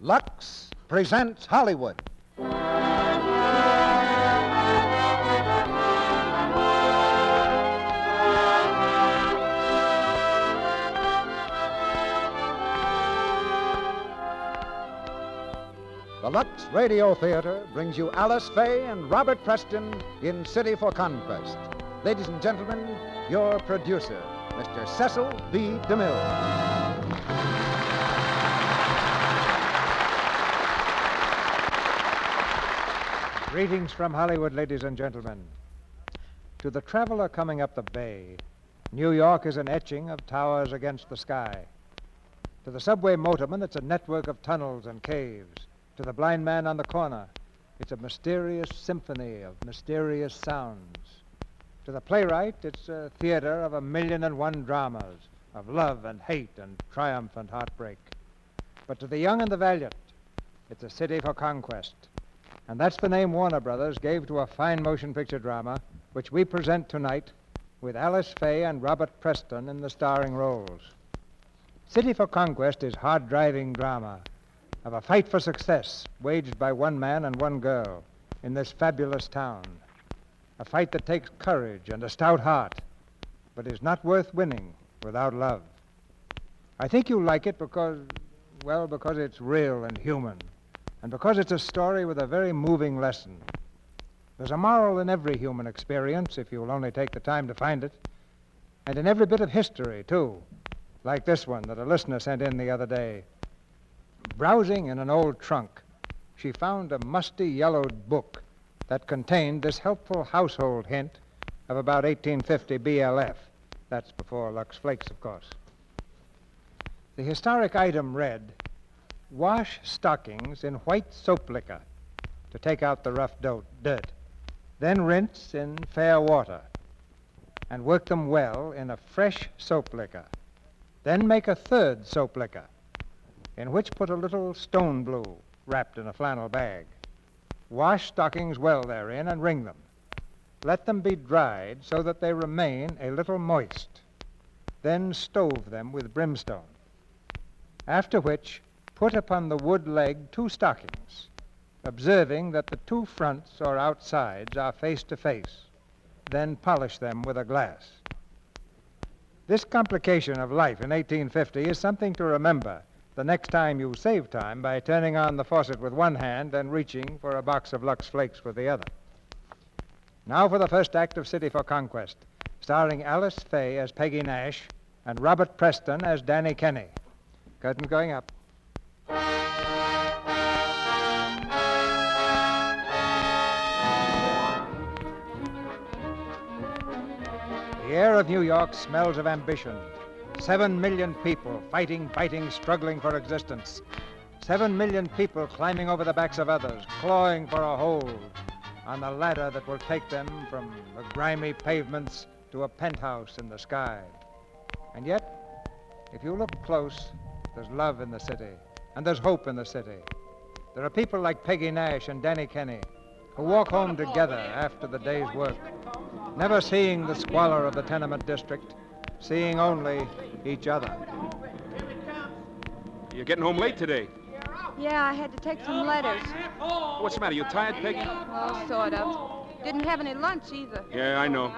Lux presents Hollywood. The Lux Radio Theater brings you Alice Faye and Robert Preston in City for Conquest. Ladies and gentlemen, your producer, Mr. Cecil B. DeMille. Greetings from Hollywood, ladies and gentlemen. To the traveler coming up the bay, New York is an etching of towers against the sky. To the subway motorman, it's a network of tunnels and caves. To the blind man on the corner, it's a mysterious symphony of mysterious sounds. To the playwright, it's a theater of 1,000,001 dramas, of love and hate and triumph and heartbreak. But to the young and the valiant, it's a city for conquest. And that's the name Warner Brothers gave to a fine motion picture drama, which we present tonight with Alice Faye and Robert Preston in the starring roles. City for Conquest is hard-driving drama of a fight for success waged by one man and one girl in this fabulous town. A fight that takes courage and a stout heart, but is not worth winning without love. I think you'll like it because it's real and human, and because it's a story with a very moving lesson. There's a moral in every human experience, if you'll only take the time to find it, and in every bit of history, too, like this one that a listener sent in the other day. Browsing in an old trunk, she found a musty yellowed book that contained this helpful household hint of about 1850 BLF. That's before Lux Flakes, of course. The historic item read, "Wash stockings in white soap liquor to take out the rough dirt. Then rinse in fair water and work them well in a fresh soap liquor. Then make a third soap liquor, in which put a little stone blue wrapped in a flannel bag. Wash stockings well therein and wring them. Let them be dried so that they remain a little moist. Then stove them with brimstone. After which, put upon the wood leg 2 stockings, observing that the 2 fronts or outsides are face to face. Then polish them with a glass." This complication of life in 1850 is something to remember the next time you save time by turning on the faucet with one hand and reaching for a box of Lux Flakes with the other. Now for the first act of City for Conquest, starring Alice Faye as Peggy Nash and Robert Preston as Danny Kenny. Curtains going up. The air of New York smells of ambition. 7 million people fighting, fighting, struggling for existence. 7 million people climbing over the backs of others, clawing for a hold on the ladder that will take them from the grimy pavements to a penthouse in the sky. And yet, if you look close, there's love in the city, and there's hope in the city. There are people like Peggy Nash and Danny Kenny who walk home together after the day's work, never seeing the squalor of the tenement district, seeing only each other. You're getting home late today. Yeah, I had to take some letters. What's the matter? You tired, Peggy? Well, sort of. Didn't have any lunch either. Yeah, I know.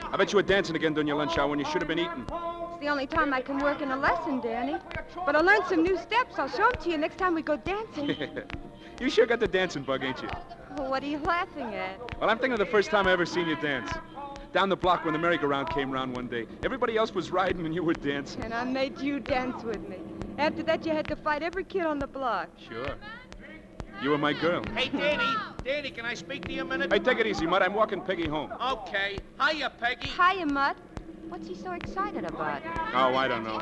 I bet you were dancing again during your lunch hour when you should have been eating. It's the only time I can work in a lesson, Danny. But I learned some new steps. I'll show them to you next time we go dancing. You sure got the dancing bug, ain't you? Well, what are you laughing at? Well, I'm thinking of the first time I ever seen you dance. Down the block when the merry-go-round came round one day. Everybody else was riding and you were dancing. And I made you dance with me. After that, you had to fight every kid on the block. Sure. You were my girl. Hey, Danny. Danny, can I speak to you a minute? Hey, take it easy, Mutt. I'm walking Peggy home. Okay. Hiya, Peggy. Hiya, Mutt. What's he so excited about? Oh, I don't know.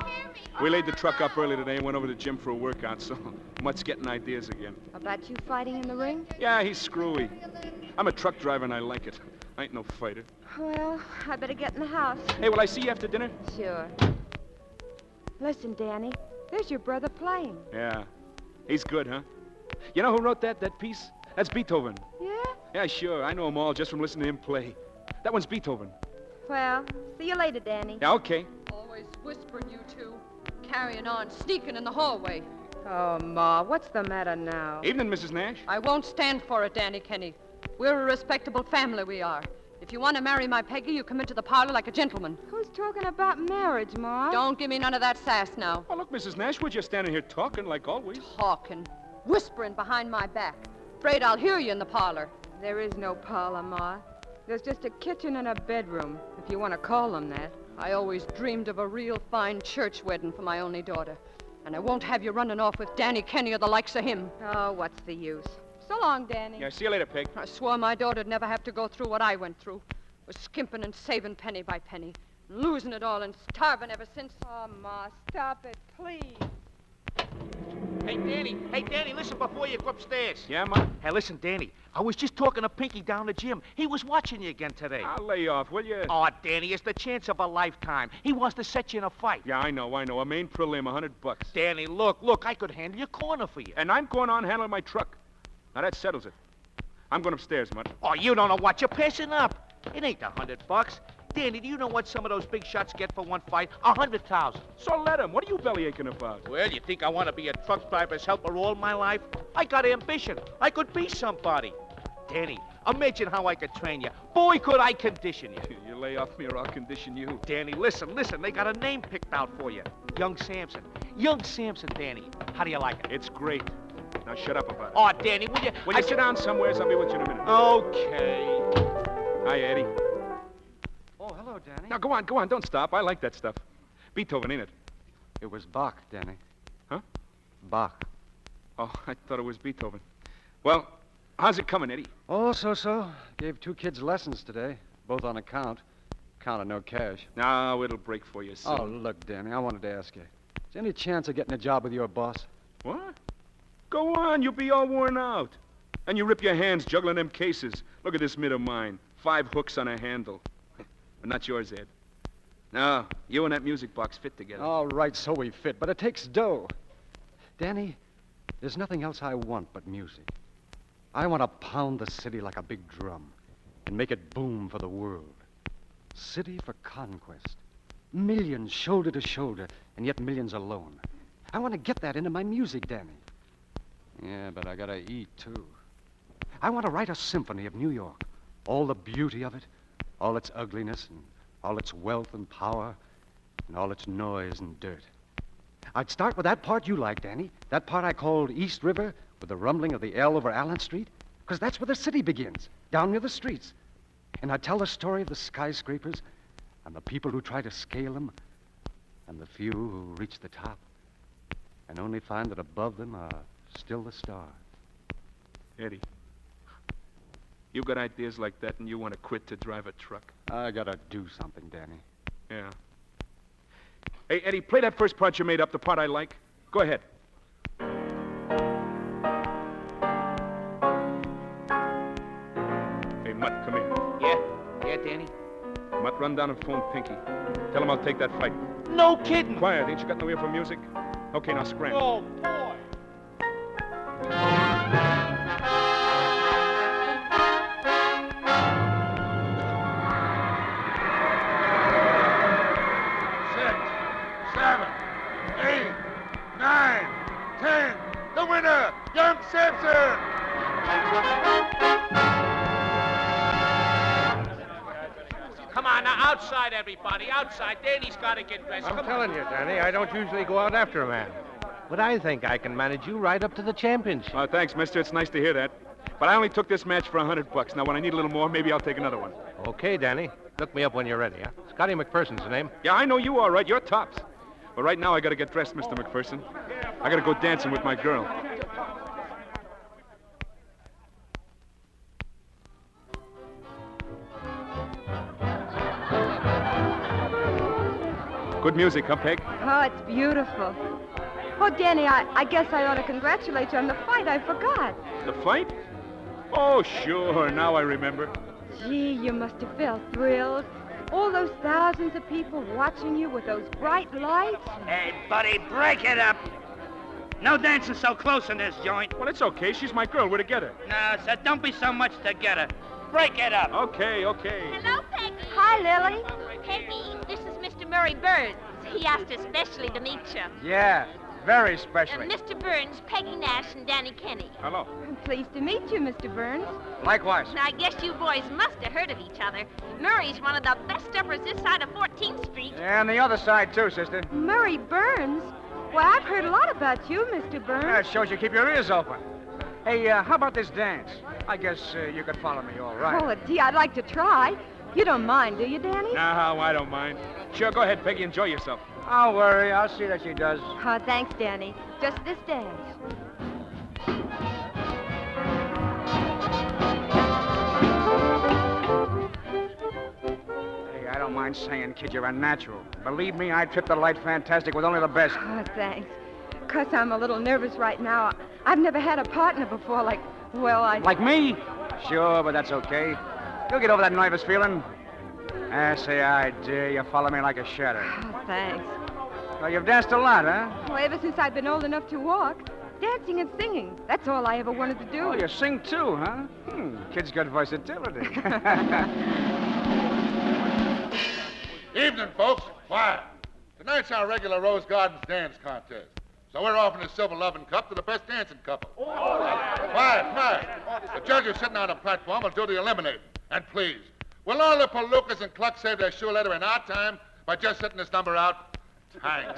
We laid the truck up early today and went over to the gym for a workout, so Mutt's getting ideas again. About you fighting in the ring? Yeah, he's screwy. I'm a truck driver and I like it. I ain't no fighter. Well, I better get in the house. Hey, will I see you after dinner? Sure. Listen, Danny, there's your brother playing. Yeah. He's good, huh? You know who wrote that piece? That's Beethoven. Yeah? Yeah, sure. I know them all just from listening to him play. That one's Beethoven. Well, see you later, Danny. Yeah, okay. Always whispering, you two. Carrying on, sneaking in the hallway. Oh, Ma, what's the matter now? Evening, Mrs. Nash. I won't stand for it, Danny Kenny. We're a respectable family, we are. If you want to marry my Peggy, you come into the parlor like a gentleman. Who's talking about marriage, Ma? Don't give me none of that sass now. Oh, look, Mrs. Nash, we're just standing here talking like always. Talking. Whispering behind my back. Afraid I'll hear you in the parlor. There is no parlor, Ma. There's just a kitchen and a bedroom, if you want to call them that. I always dreamed of a real fine church wedding for my only daughter. And I won't have you running off with Danny Kenny or the likes of him. Oh, what's the use? So long, Danny. Yeah, see you later, Peg. I swore my daughter'd never have to go through what I went through. Was skimping and saving penny by penny. And losing it all and starving ever since. Oh, Ma, stop it, please. Hey, Danny, listen before you go upstairs. Yeah, Ma? Hey, listen, Danny. I was just talking to Pinky down the gym. He was watching you again today. I'll lay off, will you? Oh, Danny, it's the chance of a lifetime. He wants to set you in a fight. Yeah, I know. A main prelim, $100. Danny, look, I could handle your corner for you. And I'm going on handling my truck. Now, that settles it. I'm going upstairs, Mutt. Oh, you don't know what you're passing up. It ain't $100. Danny, do you know what some of those big shots get for one fight? 100,000. So let him. What are you belly aching about? Well, you think I want to be a truck driver's helper all my life? I got ambition. I could be somebody. Danny, imagine how I could train you. Boy, could I condition you. You lay off me or I'll condition you. Danny, listen. They got a name picked out for you. Young Samson. Young Samson, Danny. How do you like it? It's great. Now shut up about it. Oh, Danny, will you... Will you sit down somewhere? I'll be with you in a minute. Okay. Hi, Eddie. Oh, hello, Danny. Now, go on. Don't stop. I like that stuff. Beethoven, ain't it? It was Bach, Danny. Huh? Bach. Oh, I thought it was Beethoven. Well, how's it coming, Eddie? Oh, so. Gave 2 kids lessons today, both on account. Count of no cash. No, it'll break for you soon. Oh, look, Danny, I wanted to ask you. Is there any chance of getting a job with your boss? What? Go on. You'll be all worn out. And you rip your hands juggling them cases. Look at this mitt of mine. 5 hooks on a handle. But not yours, Ed. No, you and that music box fit together. All right, so we fit, but it takes dough. Danny, there's nothing else I want but music. I want to pound the city like a big drum and make it boom for the world. City for conquest. Millions shoulder to shoulder, and yet millions alone. I want to get that into my music, Danny. Yeah, but I gotta eat, too. I want to write a symphony of New York. All the beauty of it, all its ugliness, and all its wealth and power, and all its noise and dirt. I'd start with that part you like, Danny. That part I called East River, with the rumbling of the L over Allen Street. Because that's where the city begins, down near the streets. And I'd tell the story of the skyscrapers, and the people who try to scale them, and the few who reach the top, and only find that above them are still the stars. Eddie, you got ideas like that and you want to quit to drive a truck? I gotta do something, Danny. Yeah. Hey, Eddie, play that first part you made up, the part I like. Go ahead. Hey, Mutt, come here. Yeah, Danny? Mutt, run down and phone Pinky. Tell him I'll take that fight. No kidding. Quiet, ain't you got no ear for music? Okay, now scram. Oh, boy. The winner, Young Samson! Come on, now, outside, everybody, outside. Danny's got to get dressed. I'm telling you, Danny, I don't usually go out after a man. But I think I can manage you right up to the championship. Oh, thanks, mister. It's nice to hear that. But I only took this match for $100. Now, when I need a little more, maybe I'll take another one. Okay, Danny. Look me up when you're ready, huh? Scotty McPherson's the name. Yeah, I know you are, right? You're tops. But right now, I got to get dressed, Mr. McPherson. I got to go dancing with my girl. Good music, huh, Peg? Oh, it's beautiful. Oh, Danny, I guess I ought to congratulate you on the fight. I forgot. The fight? Oh, sure. Now I remember. Gee, you must have felt thrilled. All those thousands of people watching you with those bright lights. Hey, buddy, break it up. No dancing so close in this joint. Well, it's okay. She's my girl. We're together. No, sir, don't be so much together. Break it up. Okay. Hello, Peggy. Hi, Lily. Peggy, this is Mr. Murray Burns. He asked especially to meet you. Yeah, very specially. Mr. Burns, Peggy Nash, and Danny Kenny. Hello. I'm pleased to meet you, Mr. Burns. Likewise. Now, I guess you boys must have heard of each other. Murray's one of the best uppers this side of 14th Street. Yeah, and the other side, too, sister. Murray Burns? Well, I've heard a lot about you, Mr. Burns. That shows you keep your ears open. Hey, how about this dance? I guess you could follow me all right. Oh, gee, I'd like to try. You don't mind, do you, Danny? No, I don't mind. Sure, go ahead, Peggy. Enjoy yourself. Don't worry. I'll see that she does. Oh, thanks, Danny. Just this dance. Hey, I don't mind saying, kid, you're a natural. Believe me, I trip the light fantastic with only the best. Oh, thanks. 'Cause I'm a little nervous right now. I've never had a partner before like Like me? Sure, but that's okay. You'll get over that nervous feeling. Say I dare you follow me like a shadow. Oh, thanks. Well, you've danced a lot, huh? Well, ever since I've been old enough to walk, dancing and singing. That's all I ever wanted to do. Oh, you sing too, huh? Kid's got versatility. Evening, folks. Quiet. Tonight's our regular Rose Gardens dance contest. So we're offering the Silver Lovin' Cup to the best dancing couple. Quiet. The judges sitting on the platform will do the eliminating. And please, will all the palookas and clucks save their shoe leather in our time by just sitting this number out? Thanks.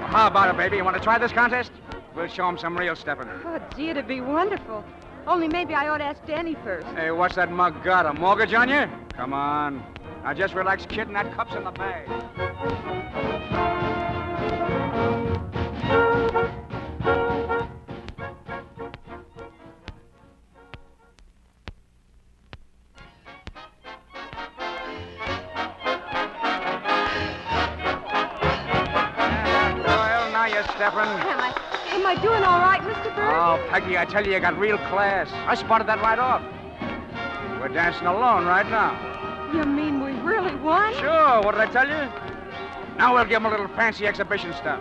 How about it, baby? You want to try this contest? We'll show them some real stepping. Oh, gee, it'd be wonderful. Only maybe I ought to ask Danny first. Hey, what's that mug got? A mortgage on you? Come on. Now just relax, kid, and that cup's in the bag. Well, now you're stepping. Am I doing all right, Mr. Burns? Oh, Peggy, I tell you got real class. I spotted that right off. We're dancing alone right now. You mean we really won? Sure, what did I tell you? Now we'll give them a little fancy exhibition stuff.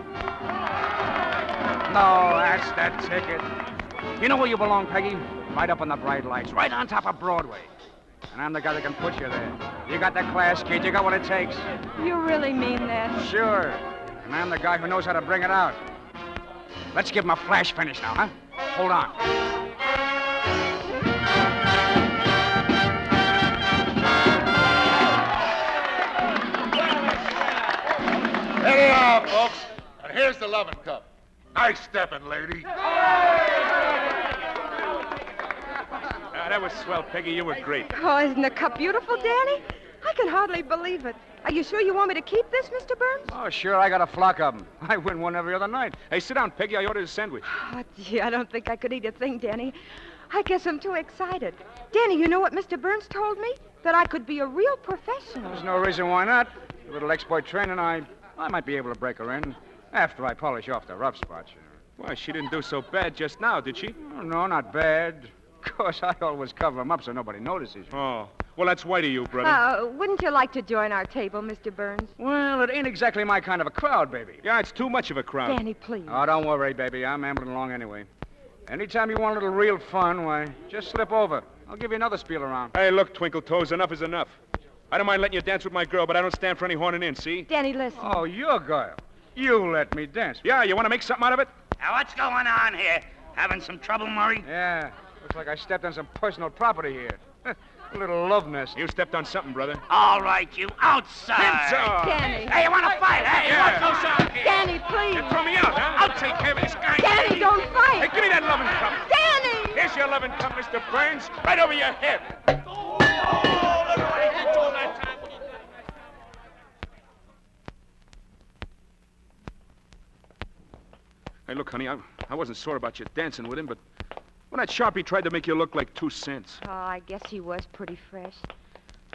No, that's the ticket. You know where you belong, Peggy? Right up on the bright lights, right on top of Broadway. And I'm the guy that can put you there. You got the class, kid. You got what it takes. You really mean that? Sure. And I'm the guy who knows how to bring it out. Let's give him a flash finish now, huh? Hold on. Head it off, folks. And here's the lovin' cup. Nice stepping, lady. That was swell, Peggy. You were great. Oh, isn't the cup beautiful, Danny? I can hardly believe it. Are you sure you want me to keep this, Mr. Burns? Oh, sure. I got a flock of them. I win one every other night. Hey, sit down, Peggy. I ordered a sandwich. Oh, gee, I don't think I could eat a thing, Danny. I guess I'm too excited. Danny, you know what Mr. Burns told me? That I could be a real professional. There's no reason why not. A little exploit training, I might be able to break her in. After I polish off the rough spots. Why, she didn't do so bad just now, did she? Oh, no, not bad. Of course, I always cover them up so nobody notices. Oh, well, that's white of you, brother. Wouldn't you like to join our table, Mr. Burns? Well, it ain't exactly my kind of a crowd, baby. Yeah, it's too much of a crowd. Danny, please. Oh, don't worry, baby. I'm ambling along anyway. Anytime you want a little real fun, why, just slip over. I'll give you another spiel around. Hey, look, Twinkle Toes, enough is enough. I don't mind letting you dance with my girl, but I don't stand for any horning in, see? Danny, listen. Oh, your girl. You let me dance. Yeah, you want to make something out of it? Now, what's going on here? Having some trouble, Murray? Yeah. Looks like I stepped on some personal property here. A little love nest. You stepped on something, brother. All right, you outside. Hands up. Danny. Hey, you want to fight? Hey, Yeah. what goes on here? Danny, please. You throw me out, huh? I'll take care of this guy. Danny, don't Hey, fight. give me that loving cup. Danny! Here's your loving cup, Mr. Burns. Right over your head. Oh, look what I did all that time. Hey, look, honey, I wasn't sore about you dancing with him, but when that Sharpie tried to make you look like 2 cents. Oh, I guess he was pretty fresh.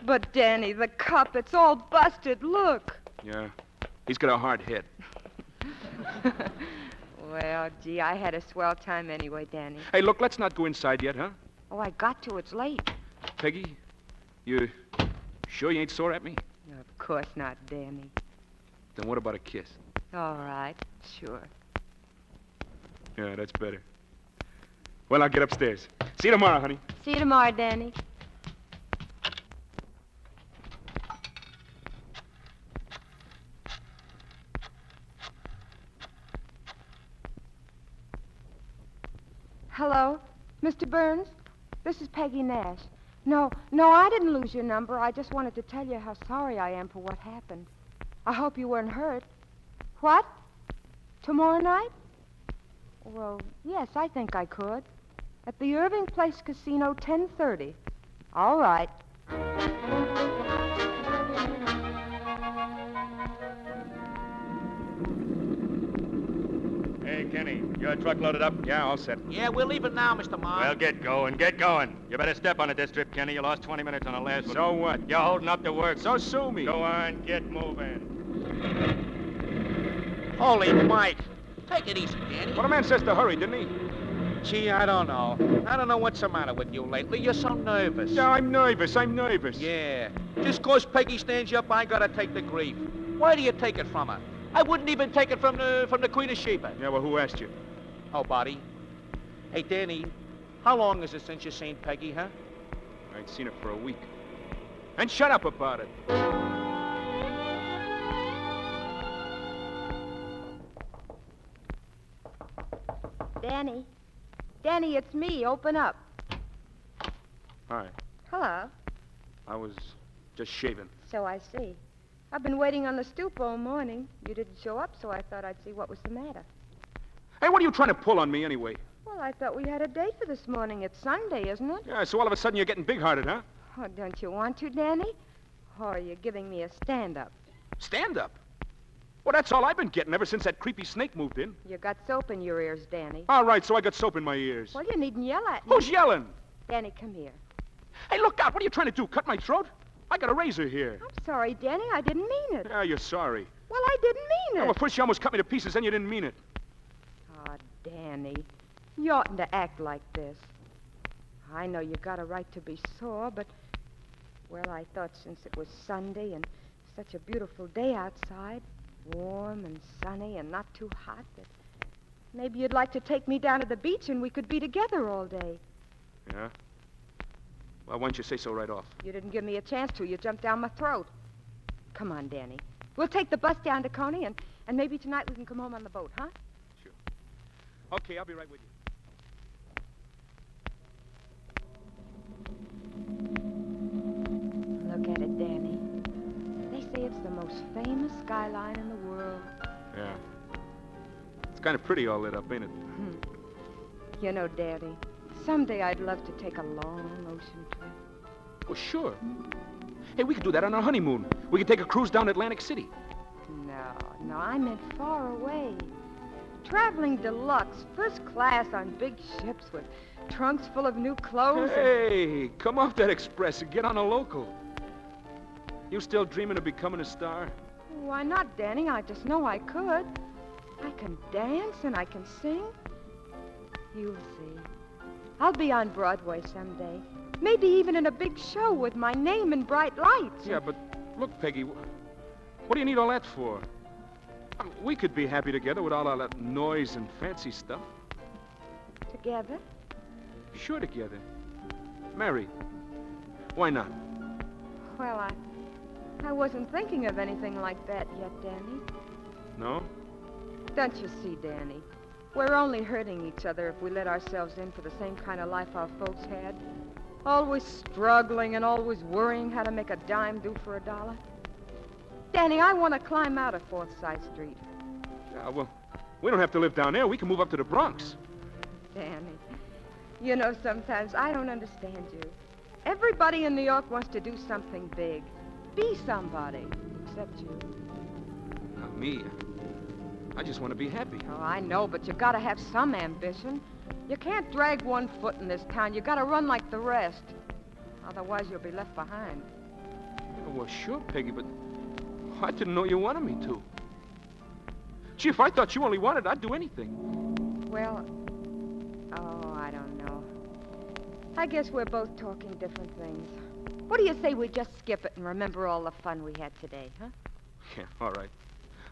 But, Danny, the cup, it's all busted. Look. Yeah, he's got a hard head. Well, gee, I had a swell time anyway, Danny. Hey, look, let's not go inside yet, huh? Oh, I got to. It's late. Peggy, you sure you ain't sore at me? Of course not, Danny. Then what about a kiss? All right, sure. Yeah, that's better. Well, I'll get upstairs. See you tomorrow, honey. See you tomorrow, Danny. Hello? Mr. Burns? This is Peggy Nash. No, I didn't lose your number. I just wanted to tell you how sorry I am for what happened. I hope you weren't hurt. What? Tomorrow night? Well, yes, I think I could. At the Irving Place Casino, 10:30. All right. Hey, Kenny, your truck loaded up? Yeah, all set. Yeah, we're leaving now, Mr. Mark. Well, get going, get going. You better step on it this trip, Kenny. You lost 20 minutes on the last one. So what? You're holding up the work, so sue me. Go on, get moving. Holy Mike. Take it easy, Danny. Well, the man says to hurry, didn't he? Gee, I don't know. I don't know what's the matter with you lately. You're so nervous. Yeah, I'm nervous. Yeah. Just 'cause Peggy stands you up, I gotta take the grief. Why do you take it from her? I wouldn't even take it from the Queen of Sheba. Yeah, well, who asked you? Oh, buddy. Hey, Danny, how long is it since you seen Peggy, huh? I ain't seen her for a week. And shut up about it. Danny, it's me. Open up. Hi. Hello. I was just shaving. So I see. I've been waiting on the stoop all morning. You didn't show up, so I thought I'd see what was the matter. Hey, what are you trying to pull on me anyway? Well, I thought we had a date for this morning. It's Sunday, isn't it? Yeah, so all of a sudden you're getting big-hearted, huh? Oh, don't you want to, Danny? Or are you giving me a stand-up? Stand up? Well, that's all I've been getting ever since that creepy snake moved in. You got soap in your ears, Danny. All right, so I got soap in my ears. Well, you needn't yell at me. Who's yelling? Danny, come here. Hey, look out. What are you trying to do, cut my throat? I got a razor here. I'm sorry, Danny. I didn't mean it. Yeah, you're sorry. Well, I didn't mean Yeah, it. well, first you almost cut me to pieces, then you didn't mean it. Oh, Danny, you oughtn't to act like this. I know you got a right to be sore, but, well, I thought since it was Sunday and such a beautiful day outside, warm and sunny and not too hot, that maybe you'd like to take me down to the beach and we could be together all day. Yeah? Well, why don't you say so right off? You didn't give me a chance to. You jumped down my throat. Come on, Danny. We'll take the bus down to Coney, and maybe tonight we can come home on the boat, huh? Sure. Okay, I'll be right with you. Look at it, Danny. They say it's the most famous skyline in the world. Yeah. It's kind of pretty all lit up, ain't it? You know, Danny, someday I'd love to take a long ocean trip. Well, sure. Hey, we could do that on our honeymoon. We could take a cruise down Atlantic City. No, I meant far away. Traveling deluxe, first class on big ships with trunks full of new clothes. Hey, come off that express and get on a local. You still dreaming of becoming a star? Why not, Danny? I just know I could. I can dance and I can sing. You'll see. I'll be on Broadway someday. Maybe even in a big show with my name in bright lights. Yeah, but look, Peggy, what do you need all that for? We could be happy together with all that noise and fancy stuff. Together? Sure, together. Married. Why not? Well, I wasn't thinking of anything like that yet, Danny. No? Don't you see, Danny? We're only hurting each other if we let ourselves in for the same kind of life our folks had. Always struggling and always worrying how to make a dime do for a dollar. Danny, I want to climb out of Forsyth Street. Yeah, well, we don't have to live down there. We can move up to the Bronx. Danny, you know, sometimes I don't understand you. Everybody in New York wants to do something big. Be somebody, except you. Not me. I just want to be happy. Oh, I know, but you gotta have some ambition. You can't drag one foot in this town. You gotta run like the rest. Otherwise, you'll be left behind. Yeah, well, sure, Peggy, but I didn't know you wanted me to. Gee, if I thought you only wanted, I'd do anything. Well, I don't know. I guess we're both talking different things. What do you say we just skip it and remember all the fun we had today, huh? Yeah, all right.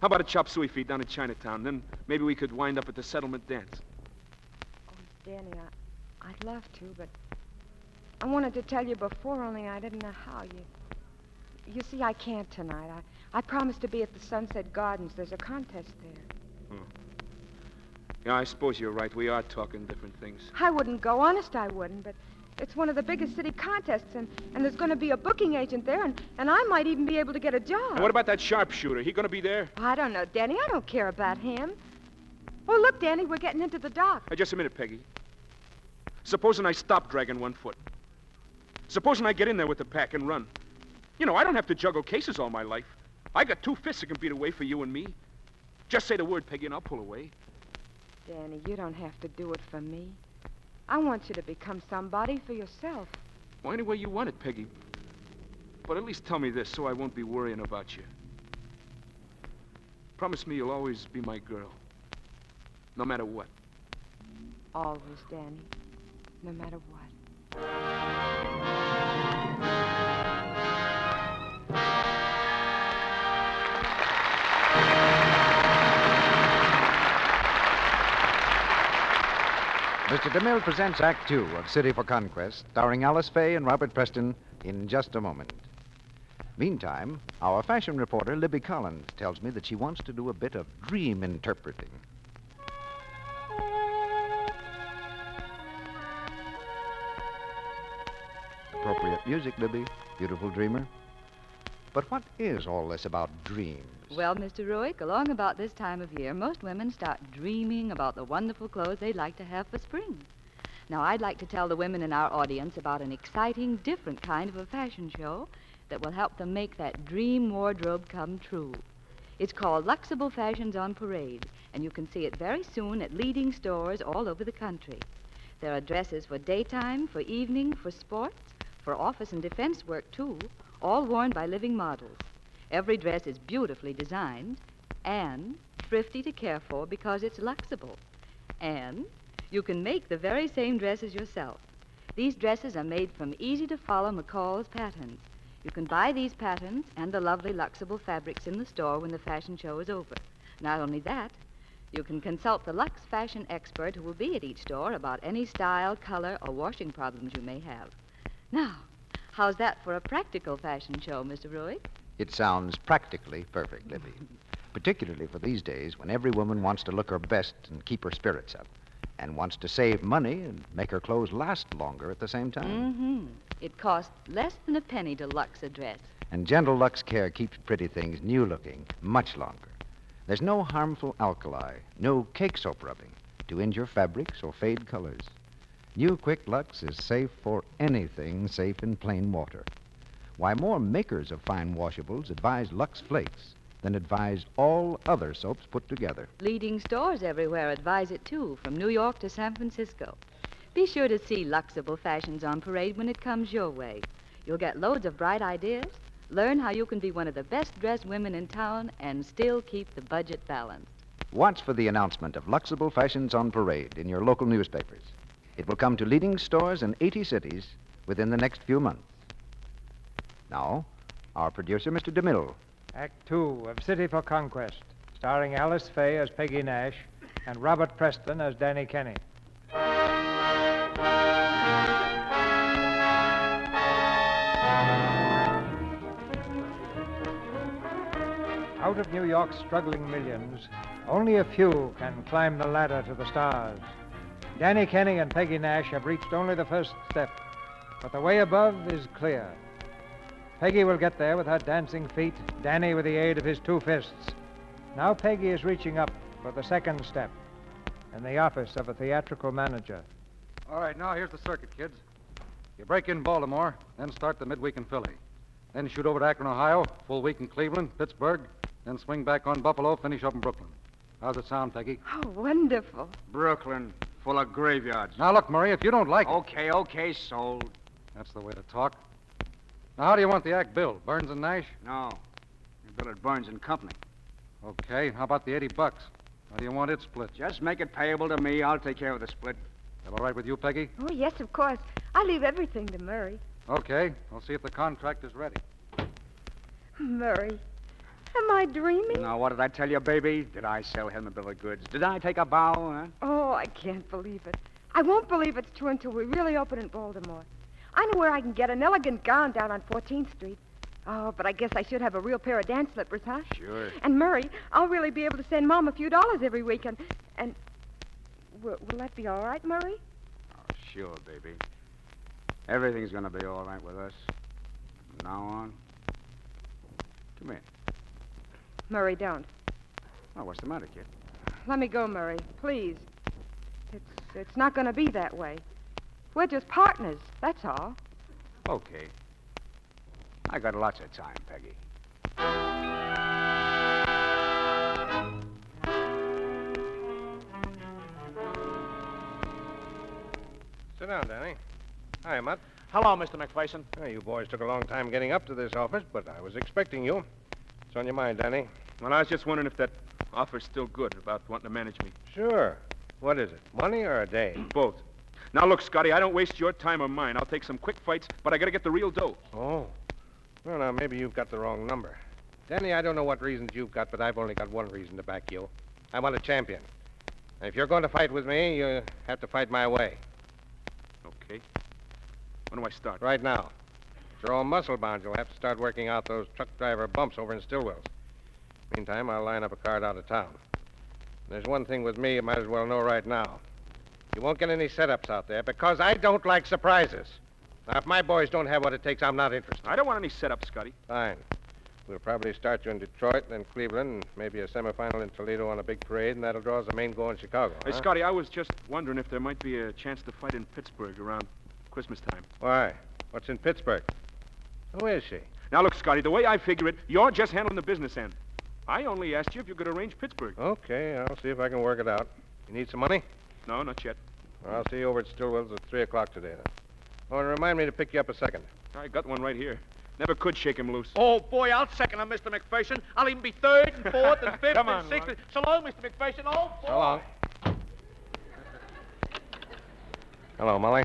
How about a chop suey feed down in Chinatown? Then maybe we could wind up at the settlement dance. Oh, Danny, I'd love to, but I wanted to tell you before, only I didn't know how. You see, I can't tonight. I promised to be at the Sunset Gardens. There's a contest there. Yeah, I suppose you're right. We are talking different things. I wouldn't go. Honest, I wouldn't. But it's one of the biggest city contests, and there's going to be a booking agent there, and I might even be able to get a job. And what about that sharpshooter? He going to be there? I don't know, Danny. I don't care about him. Oh, look, Danny, we're getting into the dock. Hey, just a minute, Peggy. Supposing I stop dragging one foot. Supposing I get in there with the pack and run. You know, I don't have to juggle cases all my life. I got 2 fists that can beat away for you and me. Just say the word, Peggy, and I'll pull away. Danny, you don't have to do it for me. I want you to become somebody for yourself. Well, any way you want it, Peggy. But at least tell me this so I won't be worrying about you. Promise me you'll always be my girl. No matter what. Always, Danny. No matter what. Mr. DeMille presents Act Two of City for Conquest, starring Alice Faye and Robert Preston, in just a moment. Meantime, our fashion reporter, Libby Collins, tells me that she wants to do a bit of dream interpreting. Appropriate music, Libby. Beautiful dreamer. But what is all this about dreams? Well, Mr. Ruick, along about this time of year, most women start dreaming about the wonderful clothes they'd like to have for spring. Now, I'd like to tell the women in our audience about an exciting, different kind of a fashion show that will help them make that dream wardrobe come true. It's called Luxable Fashions on Parade, and you can see it very soon at leading stores all over the country. There are dresses for daytime, for evening, for sports, for office and defense work, too, all worn by living models. Every dress is beautifully designed and thrifty to care for because it's luxable. And you can make the very same dresses yourself. These dresses are made from easy-to-follow McCall's patterns. You can buy these patterns and the lovely luxable fabrics in the store when the fashion show is over. Not only that, you can consult the Lux fashion expert who will be at each store about any style, color, or washing problems you may have. Now, how's that for a practical fashion show, Mr. Ruick? It sounds practically perfect, Libby. Particularly for these days when every woman wants to look her best and keep her spirits up, and wants to save money and make her clothes last longer at the same time. Mm-hmm. It costs less than a penny to Lux a dress. And gentle Lux Care keeps pretty things new-looking much longer. There's no harmful alkali, no cake soap rubbing to injure fabrics or fade colors. New Quick Lux is safe for anything safe in plain water. Why, more makers of fine washables advise Lux Flakes than advise all other soaps put together. Leading stores everywhere advise it, too, from New York to San Francisco. Be sure to see Luxable Fashions on Parade when it comes your way. You'll get loads of bright ideas, learn how you can be one of the best-dressed women in town, and still keep the budget balanced. Watch for the announcement of Luxable Fashions on Parade in your local newspapers. It will come to leading stores in 80 cities within the next few months. Now, our producer, Mr. DeMille. Act Two of City for Conquest, starring Alice Faye as Peggy Nash and Robert Preston as Danny Kenny. Out of New York's struggling millions, only a few can climb the ladder to the stars. Danny Kenny and Peggy Nash have reached only the first step, but the way above is clear. Peggy will get there with her dancing feet, Danny with the aid of his 2 fists. Now Peggy is reaching up for the second step in the office of a theatrical manager. All right, now here's the circuit, kids. You break in Baltimore, then start the midweek in Philly. Then shoot over to Akron, Ohio, full week in Cleveland, Pittsburgh, then swing back on Buffalo, finish up in Brooklyn. How's it sound, Peggy? Oh, wonderful. Brooklyn, full of graveyards. Now, look, Murray, if you don't like it... Okay, sold. That's the way to talk. Now, how do you want the act billed? Burns and Nash? No. You bill it Burns and Company. Okay, how about the $80? How do you want it split? Just make it payable to me. I'll take care of the split. That all right with you, Peggy? Oh, yes, of course. I leave everything to Murray. Okay, I'll see if the contract is ready. Murray, am I dreaming? Now, what did I tell you, baby? Did I sell him a bill of goods? Did I take a bow, huh? Oh, I can't believe it. I won't believe it's true until we really open in Baltimore. I know where I can get an elegant gown down on 14th Street. Oh, but I guess I should have a real pair of dance slippers, huh? Sure. And Murray, I'll really be able to send Mom a few dollars every week and... Will that be all right, Murray? Oh, sure, baby. Everything's gonna be all right with us. From now on. Come here. Murray, don't. Oh, what's the matter, kid? Let me go, Murray, please. It's not going to be that way. We're just partners, that's all. Okay. I got lots of time, Peggy. Sit down, Danny. Hi, Mutt. Hello, Mr. McPherson. Well, you boys took a long time getting up to this office, but I was expecting you. What's on your mind, Danny? Well, I was just wondering if that offer's still good about wanting to manage me. Sure. What is it, money or a day? Both. Now, look, Scotty, I don't waste your time or mine. I'll take some quick fights, but I got to get the real dough. Oh. Well, now, maybe you've got the wrong number. Danny, I don't know what reasons you've got, but I've only got one reason to back you. I want a champion. And if you're going to fight with me, you have to fight my way. Okay. When do I start? Right now. If you're all muscle-bound, you'll have to start working out those truck driver bumps over in Stillwell's. Meantime, I'll line up a card out of town. There's one thing with me you might as well know right now. You won't get any setups out there because I don't like surprises. Now, if my boys don't have what it takes, I'm not interested. I don't want any setups, Scotty. Fine. We'll probably start you in Detroit, then Cleveland, and maybe a semifinal in Toledo on a big parade, and that'll draw us a main go in Chicago. Hey, Scotty, I was just wondering if there might be a chance to fight in Pittsburgh around Christmas time. Why? What's in Pittsburgh? Who is she? Now, look, Scotty, the way I figure it, you're just handling the business end. I only asked you if you could arrange Pittsburgh. Okay, I'll see if I can work it out. You need some money? No, not yet. Well, I'll see you over at Stillwell's at 3 o'clock today, then. Oh, and remind me to pick you up a second. I got one right here. Never could shake him loose. Oh, boy, I'll second him, Mr. McPherson. I'll even be third and fourth and fifth Come and on, sixth. Ron. So long, Mr. McPherson. Oh, boy. So long. Hello, Molly.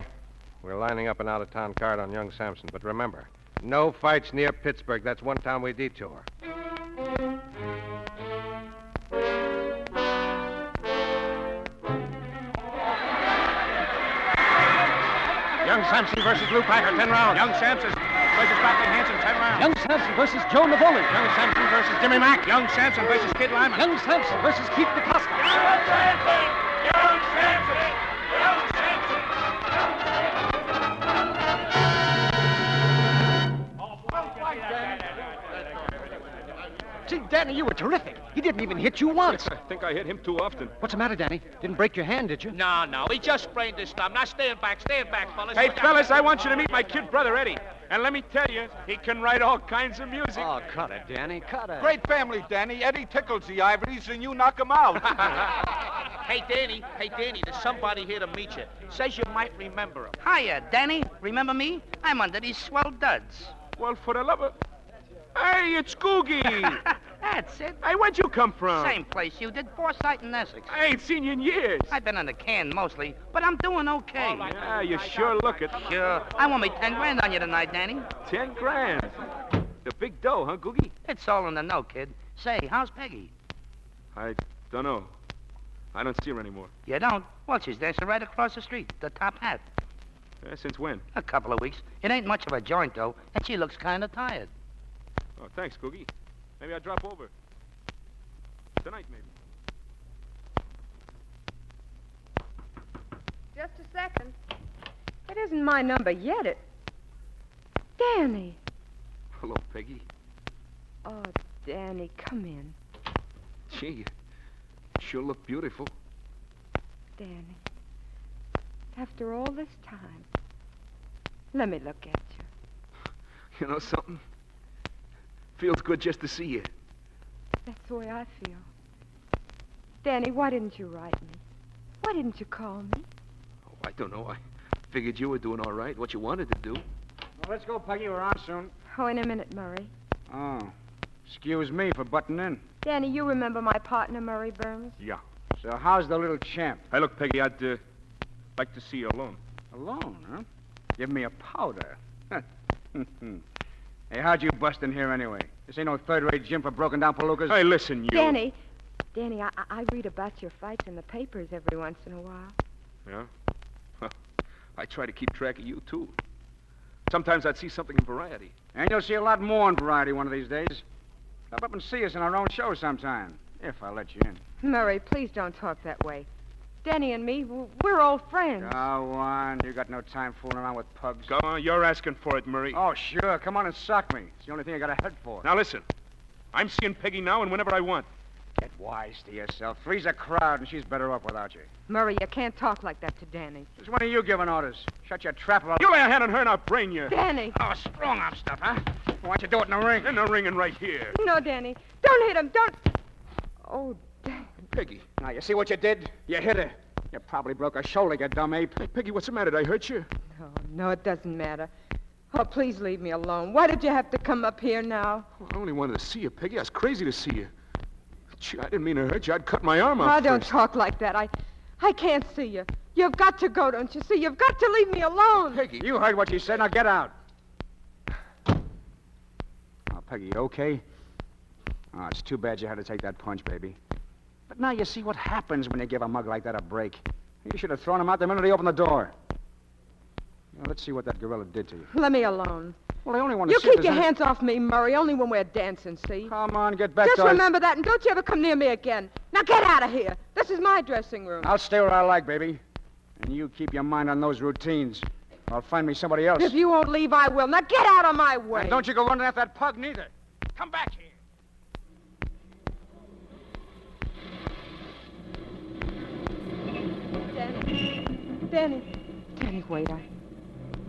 We're lining up an out-of-town card on Young Samson, but remember, no fights near Pittsburgh. That's one town we detour. Young Samson versus Lou Packer, 10 rounds. Young Samson versus Franklin Hanson, 10 rounds. Young Samson versus Joe Navoli. Young Samson versus Jimmy Mack. Young Samson versus Kid Lyman. Young Samson versus Keith DeCosta. Young Samson! Young Samson! Young Samson! Gee, Danny, you were terrific. He didn't even hit you once. I think I hit him too often. What's the matter, Danny? Didn't break your hand, did you? No, he just sprained his thumb. Now, stand back, fellas. Hey, fellas, I want you to meet my kid brother, Eddie. And let me tell you, he can write all kinds of music. Oh, cut it, Danny, cut it. Great family, Danny. Eddie tickles the ivories and you knock him out. Hey, Danny, there's somebody here to meet you. Says you might remember him. Hiya, Danny. Remember me? I'm under these swell duds. Well, for the love of... Hey, it's Googie. That's it. Hey, where'd you come from? Same place you did, Forsyth and Essex. I ain't seen you in years. I've been on the can mostly, but I'm doing okay. Yeah, you sure look it. Sure. I want me 10 grand on you tonight, Danny. 10 grand. The big dough, huh, Googie? It's all in the know, kid. Say, how's Peggy? I don't know. I don't see her anymore. You don't? Well, she's dancing right across the street, the top hat. Since when? A couple of weeks. It ain't much of a joint, though, and she looks kind of tired. Oh, thanks, Googie. Maybe I'll drop over. Tonight, maybe. Just a second. It isn't my number yet. Danny. Hello, Peggy. Oh, Danny, come in. Gee, you sure look beautiful. Danny. After all this time. Let me look at you. You know something? Feels good just to see you. That's the way I feel. Danny, why didn't you write me? Why didn't you call me? Oh, I don't know. I figured you were doing all right, what you wanted to do. Well, let's go, Peggy. We're on soon. Oh, in a minute, Murray. Oh, excuse me for butting in. Danny, you remember my partner, Murray Burns? Yeah. So how's the little champ? Hey, look, Peggy, I'd like to see you alone. Alone, huh? Give me a powder. Hey, how'd you bust in here anyway? This ain't no third-rate gym for broken-down palookas. Hey, listen, you... Danny, I read about your fights in the papers every once in a while. Yeah? Well, I try to keep track of you, too. Sometimes I'd see something in Variety. And you'll see a lot more in Variety one of these days. Stop up and see us in our own show sometime, if I let you in. Murray, please don't talk that way. Danny and me, we're old friends. Go on. You got no time fooling around with pugs. Go on, you're asking for it, Murray. Oh, sure. Come on and sock me. It's the only thing I got a head for. Now listen, I'm seeing Peggy now and whenever I want. Get wise to yourself. Three's a crowd, and she's better off without you. Murray, you can't talk like that to Danny. Just when are you giving orders? Shut your trap about... You lay a hand on her and I'll brain you. Danny! Oh, strong-arm stuff, huh? Why don't you do it in the ring? In the ring and right here. No, Danny. Don't hit him. Don't... Oh, Danny. Peggy. Now, you see what you did? You hit her. You probably broke her shoulder, you dumb ape. Hey, Peggy, what's the matter? Did I hurt you? No, it doesn't matter. Oh, please leave me alone. Why did you have to come up here now? Well, I only wanted to see you, Peggy. I was crazy to see you. Gee, I didn't mean to hurt you. I'd cut my arm off Don't first. talk like that. I can't see you. You've got to go, don't you see? You've got to leave me alone. Peggy. You heard what she said. Now get out. Oh, Peggy, you okay? Oh, it's too bad you had to take that punch, baby. But now you see what happens when you give a mug like that a break. You should have thrown him out the minute he opened the door. Now, let's see what that gorilla did to you. Let me alone. Well, I only want to You see if keep your there's hands off me, Murray, only when we're dancing, see? Come on, get back Just to us. remember that, and don't you ever come near me again. Now get out of here. This is my dressing room. I'll stay where I like, baby. And you keep your mind on those routines. I'll find me somebody else. If you won't leave, I will. Now get out of my way. And don't you go running after that pug, neither. Come back here. Danny, wait.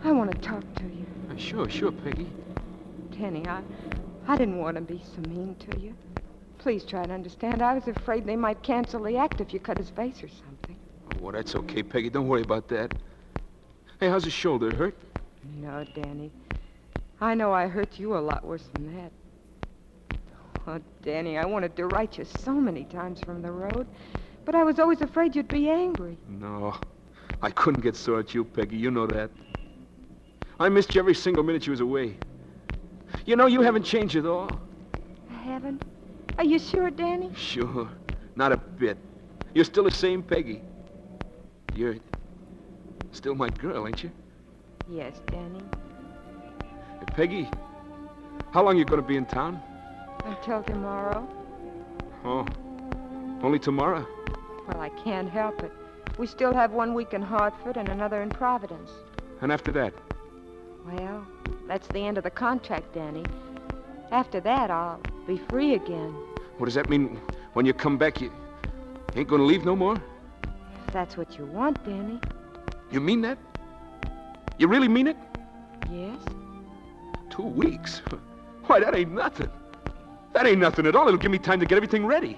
I want to talk to you. Sure, Peggy. Danny, I didn't want to be so mean to you. Please try to understand. I was afraid they might cancel the act if you cut his face or something. Oh, well, that's okay, Peggy. Don't worry about that. Hey, how's his shoulder? It hurt? No, Danny. I know I hurt you a lot worse than that. Oh, Danny, I wanted to write you so many times from the road, but I was always afraid you'd be angry. No, I couldn't get sore at you, Peggy. You know that. I missed you every single minute you was away. You know, you haven't changed at all. I haven't? Are you sure, Danny? Sure. Not a bit. You're still the same Peggy. You're still my girl, ain't you? Yes, Danny. Hey, Peggy, how long you going to be in town? Until tomorrow. Oh, only tomorrow? Well, I can't help it. We still have 1 week in Hartford and another in Providence. And after that? Well, that's the end of the contract, Danny. After that, I'll be free again. What does that mean? When you come back, you ain't going to leave no more? If that's what you want, Danny. You mean that? You really mean it? Yes. 2 weeks? Why, that ain't nothing. That ain't nothing at all. It'll give me time to get everything ready.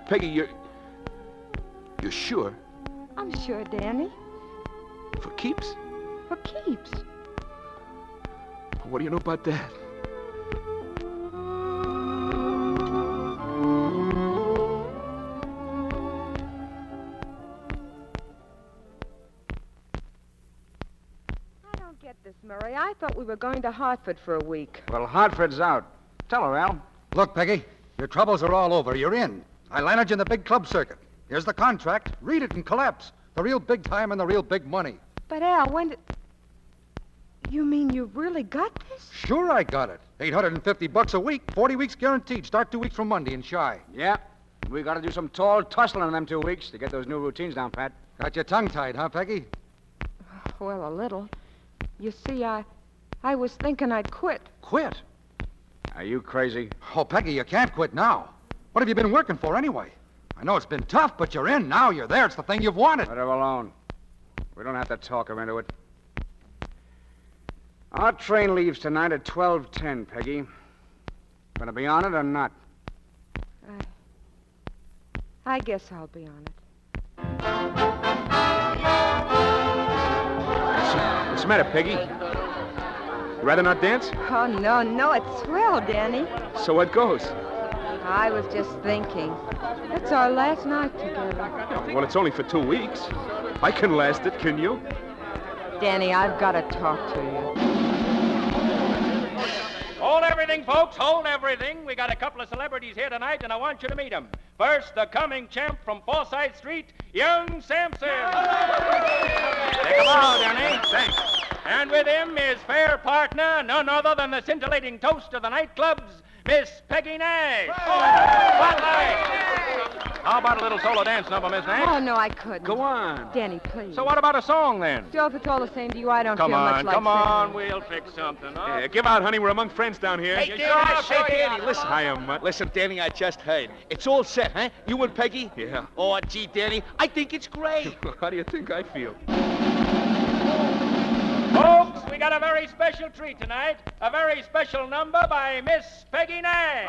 Peggy, you're sure? I'm sure, Danny. For keeps? For keeps. What do you know about that? I don't get this, Murray. I thought we were going to Hartford for a week. Well, Hartford's out. Tell her, Al. Look, Peggy, your troubles are all over. You're in. I landed you in the big club circuit. Here's the contract. Read it and collapse. The real big time and the real big money. But, Al, when did... You mean you really got this? Sure I got it. $850 a week, 40 weeks guaranteed. Start 2 weeks from Monday in Shy. Yeah. We got to do some tall tussling in them 2 weeks to get those new routines down, Pat. Got your tongue tied, huh, Peggy? Well, a little. You see, I was thinking I'd quit. Quit? Are you crazy? Oh, Peggy, you can't quit now. What have you been working for anyway? I know it's been tough, but you're in now. You're there. It's the thing you've wanted. Let her alone. We don't have to talk her into it. Our train leaves tonight at 12:10, Peggy. Gonna be on it or not? I guess I'll be on it. What's the matter, Peggy? You rather not dance? Oh, no, it's swell, Danny. So what goes? I was just thinking. It's our last night together. Well, it's only for 2 weeks. I can last it, can you? Danny, I've got to talk to you. Hold everything, folks. Hold everything. We got a couple of celebrities here tonight, and I want you to meet them. First, the coming champ from Forsyth Street, Young Samson. Take a bow, Danny. Thanks. And with him, his fair partner, none other than the scintillating toast of the nightclubs, Miss Peggy Nash. Spotlight. How about a little solo dance number, Miss Nance? Oh, no, I couldn't. Go on. Danny, please. So what about a song, then? Still, if it's all the same to you, I don't Come feel much on, like come on. singing. We'll fix something up. Yeah, give out, honey. We're among friends down here. Hey, Danny, listen. Hiya, Mutt. Listen, Danny, I just heard. It's all set, huh? You and Peggy? Yeah. Oh, gee, Danny, I think it's great. How do you think I feel? Folks, we got a very special treat tonight. A very special number by Miss Peggy Nash.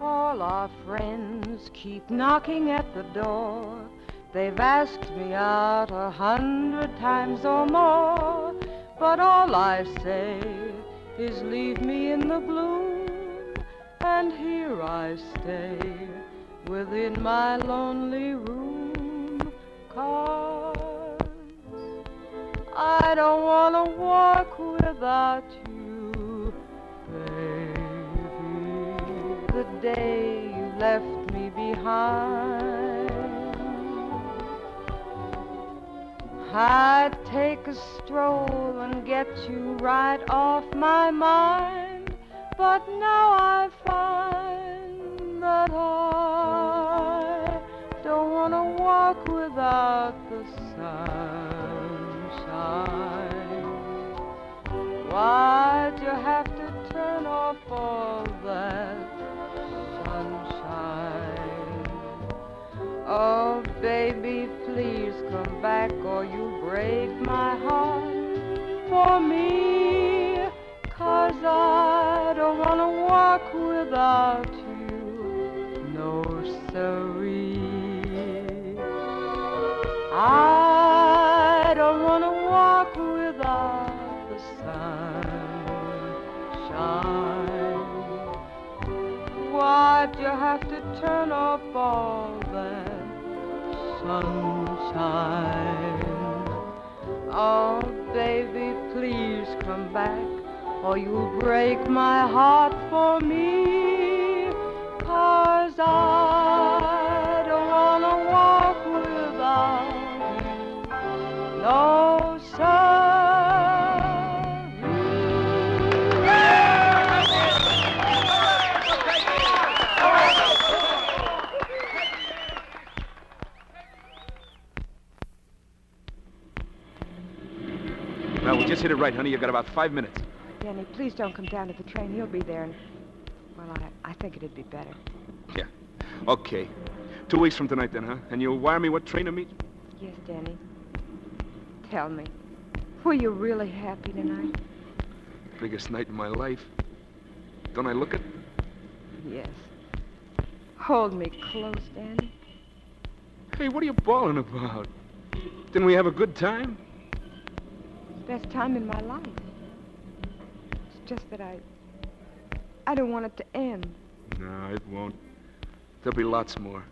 All our friends keep knocking at the door. They've asked me out 100 times or more, but all I say is leave me in the gloom, and here I stay within my lonely room, 'cause I don't want to walk without you, baby, the day you left me behind. I'd take a stroll and get you right off my mind, but now I find that I don't want to walk without the sunshine. Why'd you have to turn off all that sunshine? Oh, baby, please come back or you break my heart for me, 'cause I don't want to walk without you, no siree. I don't want to walk without the sunshine. Why'd you have to turn off all that sunshine? Oh, baby, please come back or you'll break my heart for me, 'cause I don't want to walk without you, no, sir. Well, we just hit it right, honey. You've got about 5 minutes. Danny, please don't come down to the train. He'll be there, and, well, I think it'd be better. Yeah. Okay. 2 weeks from tonight, then, huh? And you'll wire me what train to meet? Yes, Danny. Tell me, were you really happy tonight? Biggest night in my life. Don't I look it? Yes. Hold me close, Danny. Hey, what are you bawling about? Didn't we have a good time? Best time in my life. It's just that I don't want it to end. No, it won't. There'll be lots more.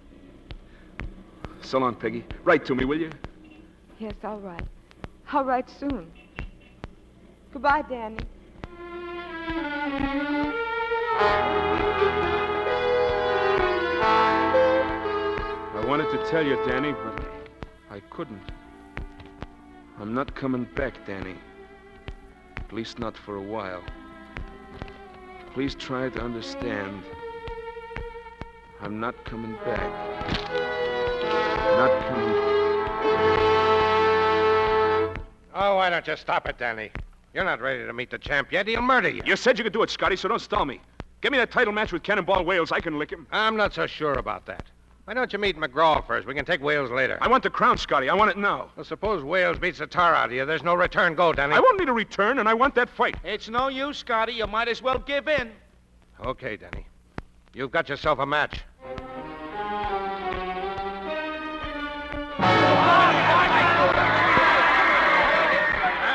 So long, Peggy. Write to me, will you? Yes, all right. I'll write soon. Goodbye, Danny. I wanted to tell you, Danny, but I couldn't. I'm not coming back, Danny. At least not for a while. Please try to understand. I'm not coming back. Not coming. Oh, why don't you stop it, Danny? You're not ready to meet the champ yet. He'll murder you. You said you could do it, Scotty, so don't stall me. Give me that title match with Cannonball Wales. I can lick him. I'm not so sure about that. Why don't you meet McGraw first? We can take Wales later. I want the crown, Scotty. I want it now. Well, suppose Wales beats the tar out of you. There's no return go, Danny. I won't need a return, and I want that fight. It's no use, Scotty. You might as well give in. Okay, Danny. You've got yourself a match.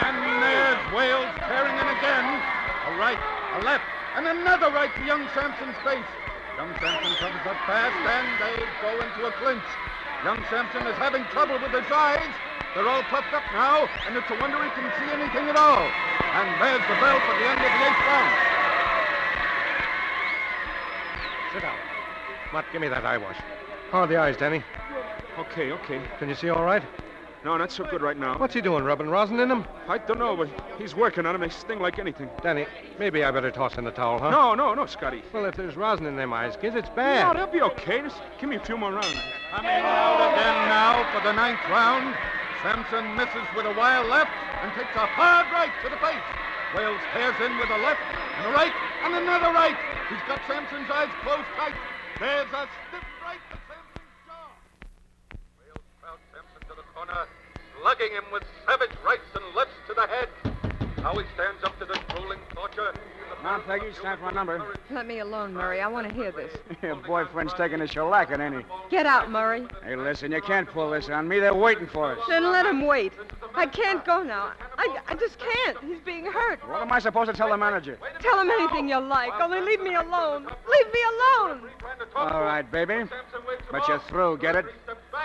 And there's Wales tearing in again. A right, a left, and another right to young Samson's face. Young Samson comes up fast, and they go into a clinch. Young Samson is having trouble with his eyes. They're all puffed up now, and it's a wonder he can see anything at all. And there's the bell for the end of the 8th round. Sit down. Mutt, give me that eye wash. How are the eyes, Danny? Okay. Can you see all right? No, not so good right now. What's he doing, rubbing rosin in them? I don't know, but he's working on them. They sting like anything. Danny, maybe I better toss in the towel, huh? No, Scotty. Well, if there's rosin in them eyes, kids, it's No, bad. they'll be okay. Just give me a few more rounds. Coming out again now for the 9th round. Samson misses with a wild left and takes a hard right to the face. Wales tears in with a left and a right and another right. He's got Samson's eyes closed tight. There's a stiff right to Samson's jaw. Wales crowds Samson to the corner, slugging him with savage rights and lefts to the head. Now he stands up to this grueling torture. Come on, Peggy, it's time for a number. Let me alone, Murray. I want to hear this. Your boyfriend's taking a shellacking, ain't he? Get out, Murray. Hey, listen, you can't pull this on me. They're waiting for us. Then let him wait. I can't go now. I just can't. He's being hurt. What am I supposed to tell the manager? Tell him anything you like, only leave me alone. Leave me alone. All right, baby. But you're through, get it?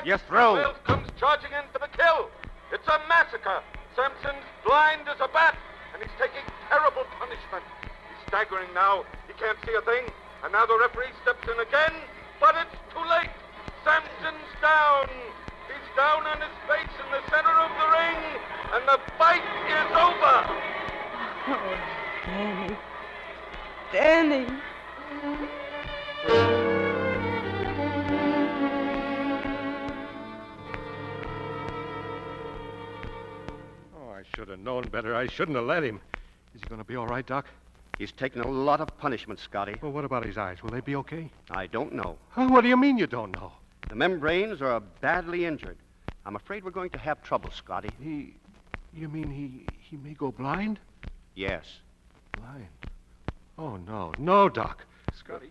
You're through. Wales comes charging in for the kill. It's a massacre. Samson's blind as a bat, and he's taking terrible punishment. He's staggering now. He can't see a thing. And now the referee steps in again, but it's too late. Samson's down. He's down on his face in the center of the ring, and the fight is over. Oh, Danny. Oh, I should have known better. I shouldn't have let him. Is he going to be all right, Doc? He's taken a lot of punishment, Scotty. Well, what about his eyes? Will they be okay? I don't know. Huh? What do you mean you don't know? The membranes are badly injured. I'm afraid we're going to have trouble, Scotty. You mean he may go blind? Yes. Blind? Oh, no. No, Doc. Scotty.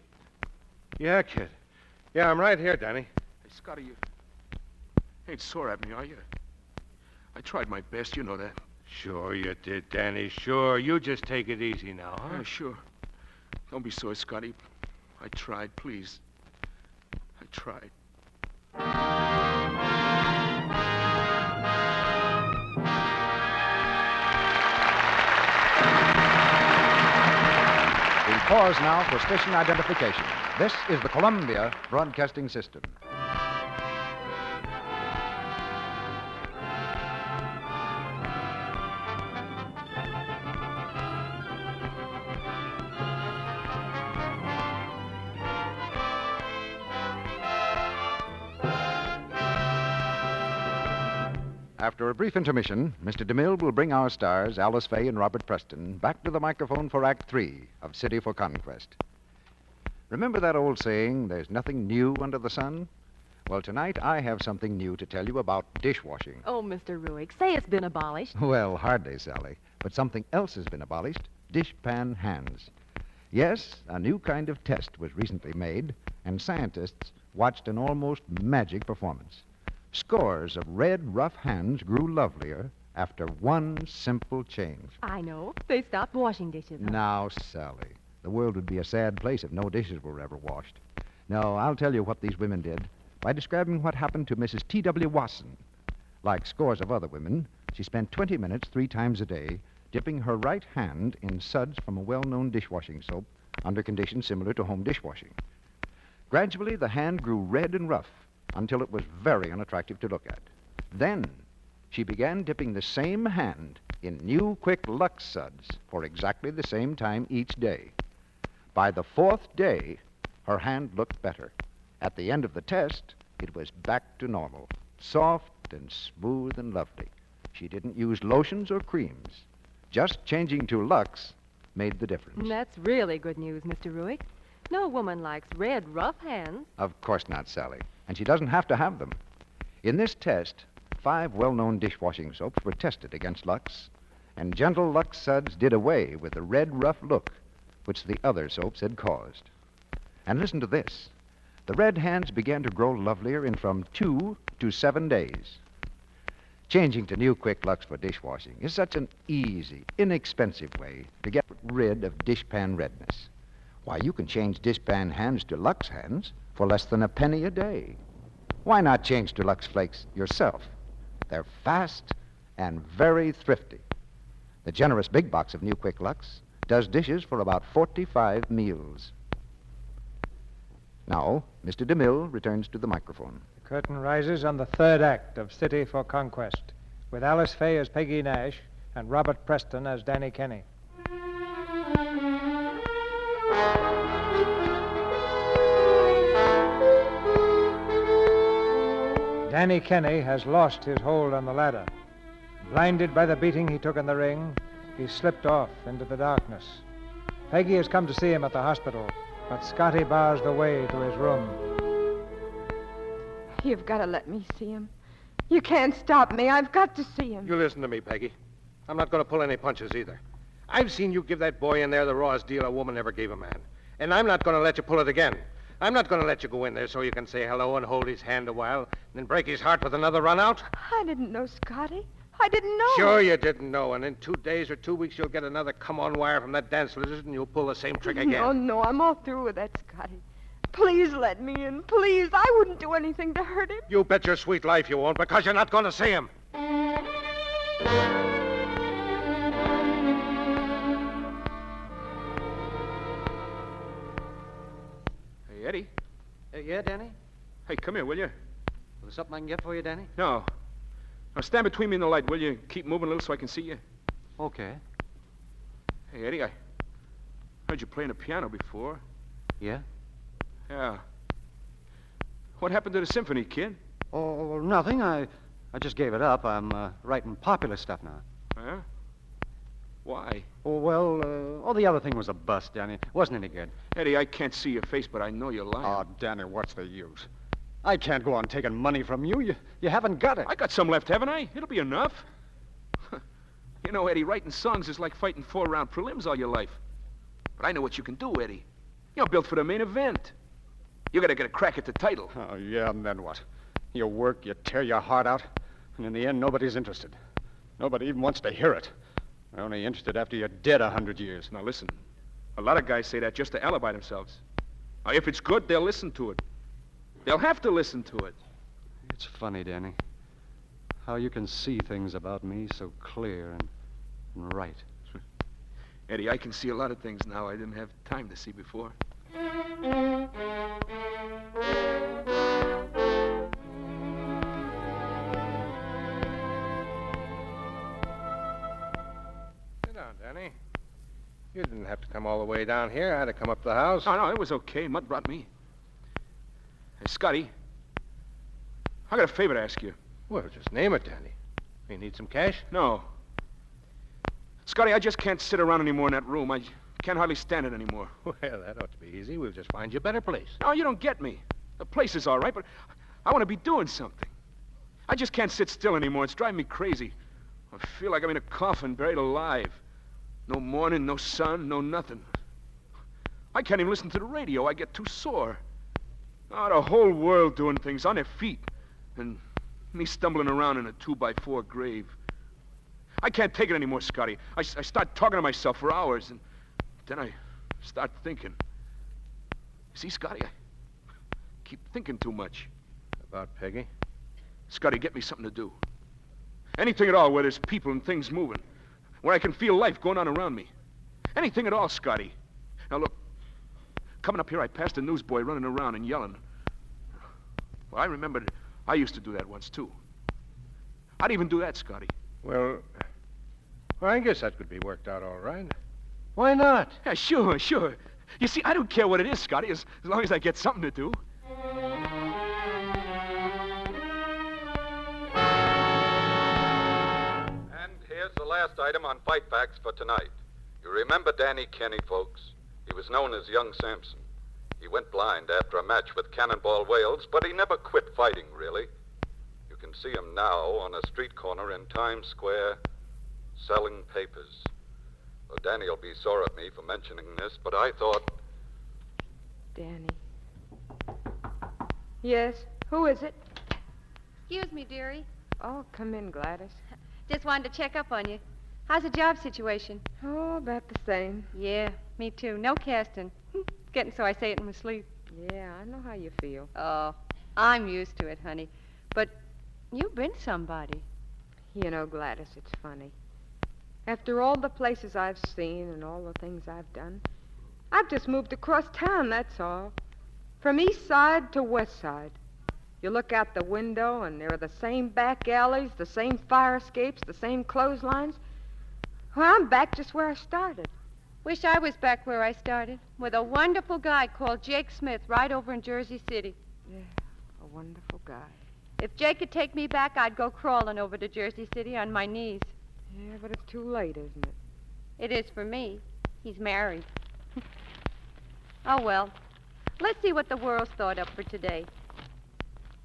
Yeah, kid. Yeah, I'm right here, Danny. Hey, Scotty, you ain't sore at me, are you? I tried my best, you know that. Sure you did, Danny. Sure. You just take it easy now, huh? Yeah, sure. Don't be sore, Scotty. I tried, please. I tried. We pause now for station identification. This is the Columbia Broadcasting System. After a brief intermission, Mr. DeMille will bring our stars, Alice Faye and Robert Preston, back to the microphone for Act 3 of City for Conquest. Remember that old saying, there's nothing new under the sun? Well, tonight I have something new to tell you about dishwashing. Oh, Mr. Ruick, say it's been abolished. Well, hardly, Sally. But something else has been abolished, dishpan hands. Yes, a new kind of test was recently made, and scientists watched an almost magic performance. Scores of red, rough hands grew lovelier after one simple change. I know. They stopped washing dishes. Huh? Now, Sally, the world would be a sad place if no dishes were ever washed. No, I'll tell you what these women did by describing what happened to Mrs. T.W. Wasson. Like scores of other women, she spent 20 minutes 3 times a day dipping her right hand in suds from a well-known dishwashing soap under conditions similar to home dishwashing. Gradually, the hand grew red and rough until it was very unattractive to look at. Then, she began dipping the same hand in new quick Lux suds for exactly the same time each day. By the 4th day, her hand looked better. At the end of the test, it was back to normal, soft and smooth and lovely. She didn't use lotions or creams. Just changing to Lux made the difference. That's really good news, Mr. Ruick. No woman likes red, rough hands. Of course not, Sally. And she doesn't have to have them. In this test, 5 well-known dishwashing soaps were tested against Lux, and gentle Lux suds did away with the red, rough look which the other soaps had caused. And listen to this. The red hands began to grow lovelier in from 2 to 7 days. Changing to new Quick Lux for dishwashing is such an easy, inexpensive way to get rid of dishpan redness. Why, you can change dishpan hands to Lux hands for less than a penny a day. Why not change to Lux Flakes yourself? They're fast and very thrifty. The generous big box of new Quick Lux does dishes for about 45 meals. Now, Mr. DeMille returns to the microphone. The curtain rises on the third act of City for Conquest, with Alice Faye as Peggy Nash and Robert Preston as Danny Kenny. Danny Kenny has lost his hold on the ladder. Blinded by the beating he took in the ring, he slipped off into the darkness. Peggy has come to see him at the hospital, but Scotty bars the way to his room. You've got to let me see him. You can't stop me. I've got to see him. You listen to me, Peggy. I'm not going to pull any punches either. I've seen you give that boy in there the rawest deal a woman ever gave a man. And I'm not going to let you pull it again. I'm not going to let you go in there so you can say hello and hold his hand a while, and then break his heart with another run out. I didn't know, Scotty. I didn't know. Sure you didn't know, and in 2 days or 2 weeks you'll get another come-on wire from that dance lizard, and you'll pull the same trick again. No, I'm all through with that, Scotty. Please let me in, please. I wouldn't do anything to hurt him. You bet your sweet life you won't, because you're not going to see him. Hey, Eddie. Yeah, Danny? Hey, come here, will you? Was something I can get for you, Danny? No. Now, stand between me and the light, will you? Keep moving a little so I can see you. Okay. Hey, Eddie, I heard you playing the piano before. Yeah? Yeah. What happened to the symphony, kid? Oh, nothing. I just gave it up. I'm writing popular stuff now. Huh? Why? Oh, well, the other thing was a bust, Danny. It wasn't any good. Eddie, I can't see your face, but I know you're lying. Oh, Danny, what's the use? I can't go on taking money from you. You haven't got it. I got some left, haven't I? It'll be enough. You know, Eddie, writing songs is like fighting 4-round prelims all your life. But I know what you can do, Eddie. You're built for the main event. You gotta get a crack at the title. Oh, yeah, and then what? You work, you tear your heart out, and in the end, nobody's interested. Nobody even wants to hear it. They're only interested after you're dead 100 years. Now, listen. A lot of guys say that just to alibi themselves. Now, if it's good, they'll listen to it. They'll have to listen to it. It's funny, Danny, how you can see things about me so clear and right. Eddie, I can see a lot of things now I didn't have time to see before. Sit down, Danny. You didn't have to come all the way down here. I had to come up to the house. No, it was okay. Mud brought me. Hey, Scotty, I got a favor to ask you. Well, just name it, Danny. You need some cash? No. Scotty, I just can't sit around anymore in that room. I can't hardly stand it anymore. Well, that ought to be easy. We'll just find you a better place. No, you don't get me. The place is all right, but I want to be doing something. I just can't sit still anymore. It's driving me crazy. I feel like I'm in a coffin, buried alive. No morning, no sun, no nothing. I can't even listen to the radio. I get too sore. Oh, the whole world doing things on their feet. And me stumbling around in a 2x4 grave. I can't take it anymore, Scotty. I start talking to myself for hours, and then I start thinking. You see, Scotty, I keep thinking too much. About Peggy? Scotty, get me something to do. Anything at all where there's people and things moving. Where I can feel life going on around me. Anything at all, Scotty. Now, look. Coming up here, I passed a newsboy running around and yelling. Well, I remembered I used to do that once, too. I'd even do that, Scotty. Well, I guess that could be worked out all right. Why not? Yeah, sure. You see, I don't care what it is, Scotty, as long as I get something to do. And here's the last item on Fight Facts for tonight. You remember Danny Kenny, folks? He was known as Young Samson. He went blind after a match with Cannonball Wales, but he never quit fighting, really. You can see him now on a street corner in Times Square selling papers. Well, Danny will be sore at me for mentioning this, but I thought... Danny. Yes? Who is it? Excuse me, dearie. Oh, come in, Gladys. Just wanted to check up on you. How's the job situation? Oh, about the same. Yeah, me too. No casting. Getting so I say it in my sleep. Yeah, I know how you feel. Oh, I'm used to it, honey. But you've been somebody. You know, Gladys, it's funny. After all the places I've seen and all the things I've done, I've just moved across town, that's all. From east side to west side. You look out the window, and there are the same back alleys, the same fire escapes, the same clotheslines. Well, I'm back just where I started. Wish I was back where I started, with a wonderful guy called Jake Smith right over in Jersey City. Yeah, a wonderful guy. If Jake could take me back, I'd go crawling over to Jersey City on my knees. Yeah, but it's too late, isn't it? It is for me. He's married. Oh, well. Let's see what the world's thought up for today.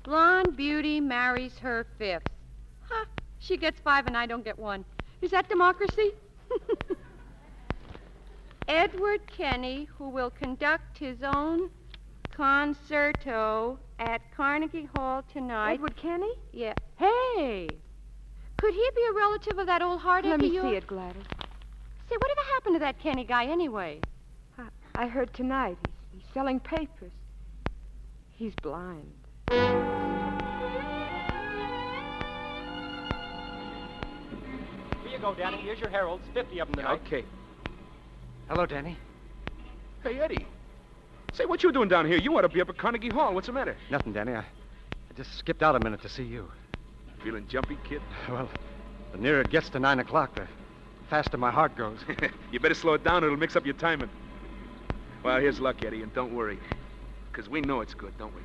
Blonde beauty marries her fifth. Huh, she gets 5 and I don't get 1. Is that democracy? Edward Kenny, who will conduct his own concerto at Carnegie Hall tonight. Edward Kenny? Yeah. Hey! Could he be a relative of that old heartache Let of me yours? see it, Gladys. Say, whatever happened to that Kenny guy anyway? I heard tonight. He's selling papers. He's blind. Here you go, Danny. Here's your heralds. 50 of them tonight. Okay. Hello, Danny. Hey, Eddie. Say, what you doing down here? You ought to be up at Carnegie Hall. What's the matter? Nothing, Danny. I just skipped out a minute to see you. Feeling jumpy, kid? Well, the nearer it gets to 9 o'clock, the faster my heart goes. You better slow it down. It'll mix up your timing. Well, here's luck, Eddie, and don't worry. Because we know it's good, don't we?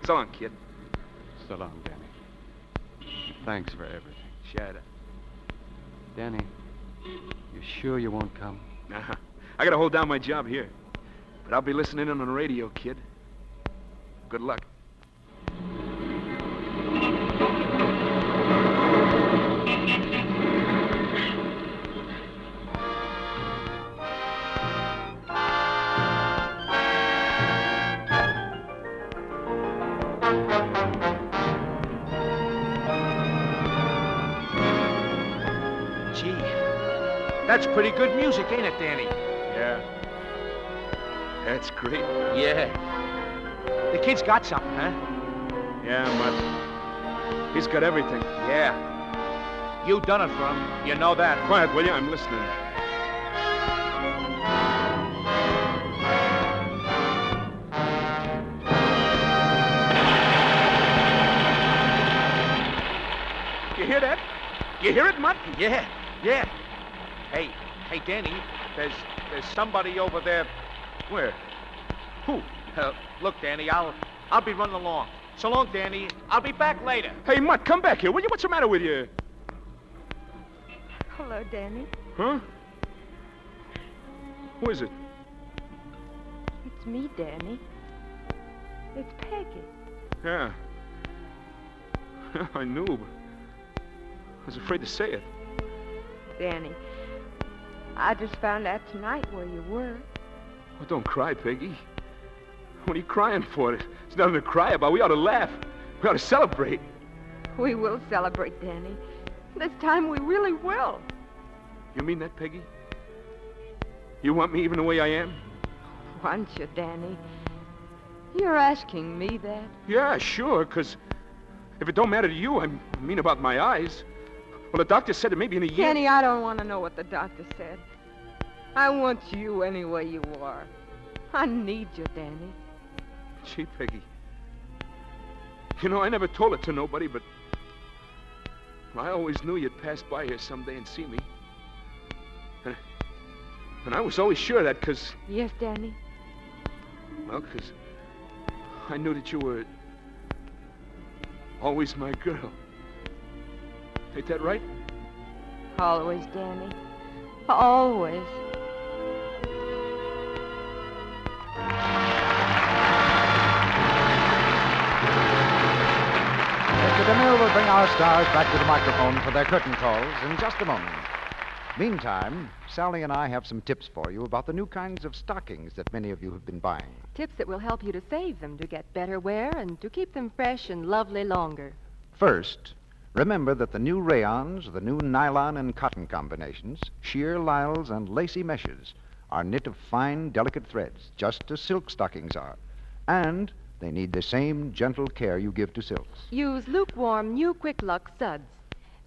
So long, kid. So long, Danny. Thanks for everything. Shut up. Danny, you sure you won't come? Nah, I gotta hold down my job here. But I'll be listening in on the radio, kid. Good luck. Gee, that's pretty good music, ain't it, Danny? Yeah. That's great. Yeah. The kid's got something, huh? Yeah, Mutt. He's got everything. Yeah. You done it for him. You know that. Quiet, will you? I'm listening. You hear that? You hear it, Mutt? Yeah. Hey, Danny, there's somebody over there. Where? Who? Look, Danny, I'll be running along. So long, Danny. I'll be back later. Hey, Mutt, come back here, will you? What's the matter with you? Hello, Danny. Huh? Who is it? It's me, Danny. It's Peggy. Yeah. I knew, but I was afraid to say it. Danny, I just found out tonight where you were. Well, don't cry, Peggy. What are you crying for? There's nothing to cry about. We ought to laugh. We ought to celebrate. We will celebrate, Danny. This time we really will. You mean that, Peggy? You want me even the way I am? Want you, Danny? You're asking me that? Yeah, sure, because if it don't matter to you, I mean about my eyes. Well, the doctor said that maybe in a year... Danny, I don't want to know what the doctor said. I want you any way you are. I need you, Danny. Gee, Peggy. You know, I never told it to nobody, but I always knew you'd pass by here someday and see me. And I was always sure of that, because... Yes, Danny? Well, because I knew that you were always my girl. Ain't that right? Always, Danny. Always. Mr. DeMille will bring our stars back to the microphone for their curtain calls in just a moment. Meantime, Sally and I have some tips for you about the new kinds of stockings that many of you have been buying. Tips that will help you to save them, to get better wear, and to keep them fresh and lovely longer. First, remember that the new rayons, the new nylon and cotton combinations, sheer lisles and lacy meshes are knit of fine, delicate threads, just as silk stockings are. And they need the same gentle care you give to silks. Use lukewarm new Quick Luck suds.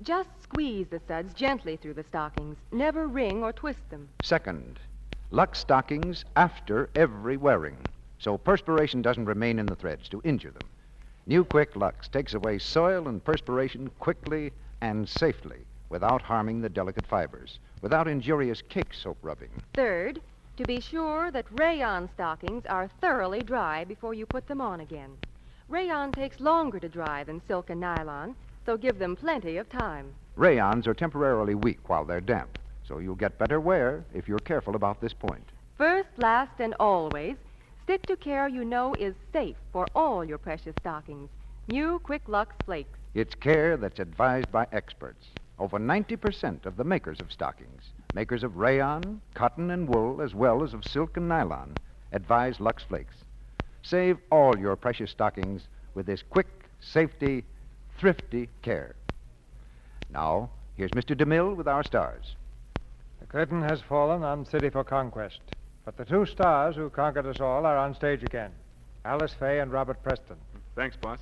Just squeeze the suds gently through the stockings. Never wring or twist them. Second, Lux stockings after every wearing. so perspiration doesn't remain in the threads to injure them. New Quick Lux takes away soil and perspiration quickly and safely without harming the delicate fibers, without injurious cake soap rubbing. Third, to be sure that rayon stockings are thoroughly dry before you put them on again. Rayon takes longer to dry than silk and nylon, so give them plenty of time. Rayons are temporarily weak while they're damp, so you'll get better wear if you're careful about this point. First, last, and always, stick to care you know is safe for all your precious stockings. New Quick Lux Flakes. It's care that's advised by experts. Over 90% of the makers of stockings, makers of rayon, cotton, and wool, as well as of silk and nylon, advise Lux Flakes. Save all your precious stockings with this quick, safety, thrifty care. Now, here's Mr. DeMille with our stars. The curtain has fallen on City for Conquest, but the two stars who conquered us all are on stage again, Alice Faye and Robert Preston. Thanks, boss.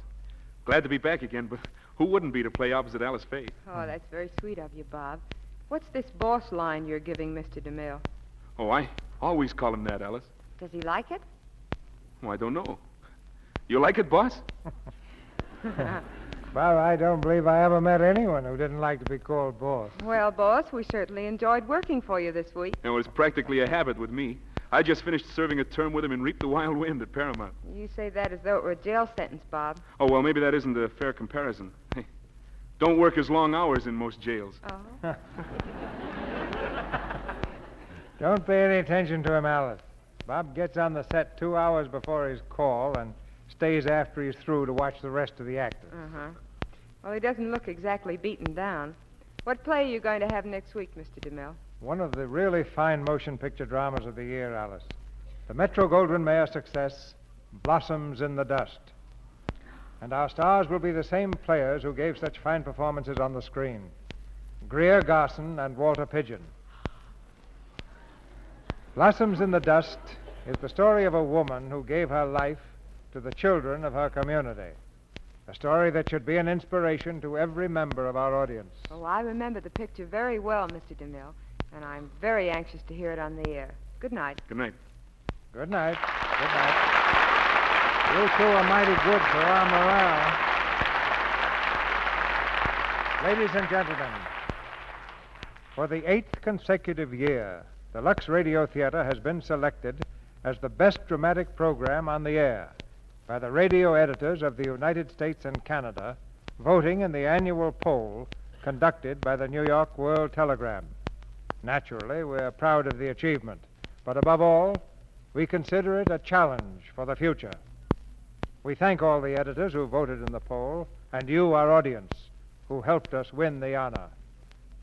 Glad to be back again, but who wouldn't be to play opposite Alice Faye? Oh, that's very sweet of you, Bob. What's this boss line you're giving Mr. DeMille? Oh, I always call him that, Alice. Does he like it? Oh, I don't know. You like it, boss? Well, I don't believe I ever met anyone who didn't like to be called boss. Well, boss, we certainly enjoyed working for you this week. It was practically a habit with me. I just finished serving a term with him and reaped the wild wind at Paramount. You say that as though it were a jail sentence, Bob. Oh, well, maybe that isn't a fair comparison. Hey, don't work as long hours in most jails. Oh? Don't pay any attention to him, Alice. Bob gets on the set 2 hours before his call and stays after he's through to watch the rest of the actors. Uh-huh. Well, he doesn't look exactly beaten down. What play are you going to have next week, Mr. DeMille? One of the really fine motion picture dramas of the year, Alice. The Metro-Goldwyn-Mayer success, Blossoms in the Dust. And our stars will be the same players who gave such fine performances on the screen. Greer Garson and Walter Pidgeon. Blossoms in the Dust is the story of a woman who gave her life to the children of her community. A story that should be an inspiration to every member of our audience. Oh, I remember the picture very well, Mr. DeMille, and I'm very anxious to hear it on the air. Good night. Good night. Good night. Good night. You two are mighty good for our morale. Ladies and gentlemen, for the 8th consecutive year, the Lux Radio Theater has been selected as the best dramatic program on the air by the radio editors of the United States and Canada, voting in the annual poll conducted by the New York World Telegram. Naturally, we're proud of the achievement, but above all, we consider it a challenge for the future. We thank all the editors who voted in the poll, and you, our audience, who helped us win the honor.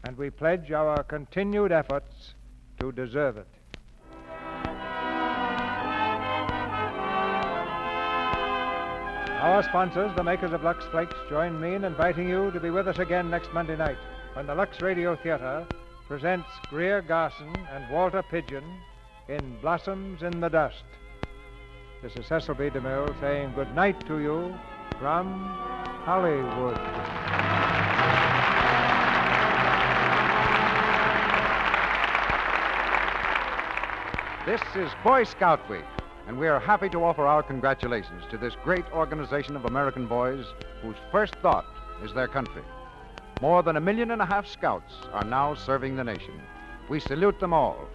And we pledge our continued efforts to deserve it. Our sponsors, the makers of Lux Flakes, join me in inviting you to be with us again next Monday night when the Lux Radio Theater presents Greer Garson and Walter Pidgeon in Blossoms in the Dust. This is Cecil B. DeMille saying good night to you from Hollywood. This is Boy Scout Week, and we are happy to offer our congratulations to this great organization of American boys whose first thought is their country. More than 1.5 million scouts are now serving the nation. We salute them all.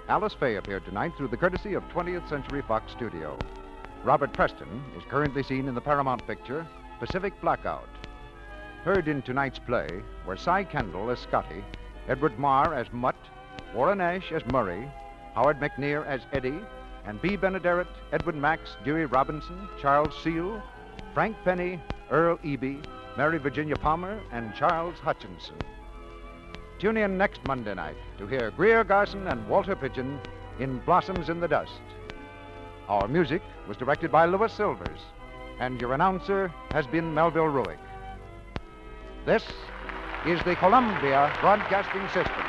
Alice Faye appeared tonight through the courtesy of 20th Century Fox Studio. Robert Preston is currently seen in the Paramount picture Pacific Blackout. Heard in tonight's play were Cy Kendall as Scotty, Edward Marr as Mutt, Warren Ash as Murray, Howard McNear as Eddie, and B. Benaderet, Edwin Max, Dewey Robinson, Charles Seal, Frank Penny, Earl Eby, Mary Virginia Palmer, and Charles Hutchinson. Tune in next Monday night to hear Greer Garson and Walter Pidgeon in Blossoms in the Dust. Our music was directed by Louis Silvers, and your announcer has been Melville Ruick. This is the Columbia Broadcasting System.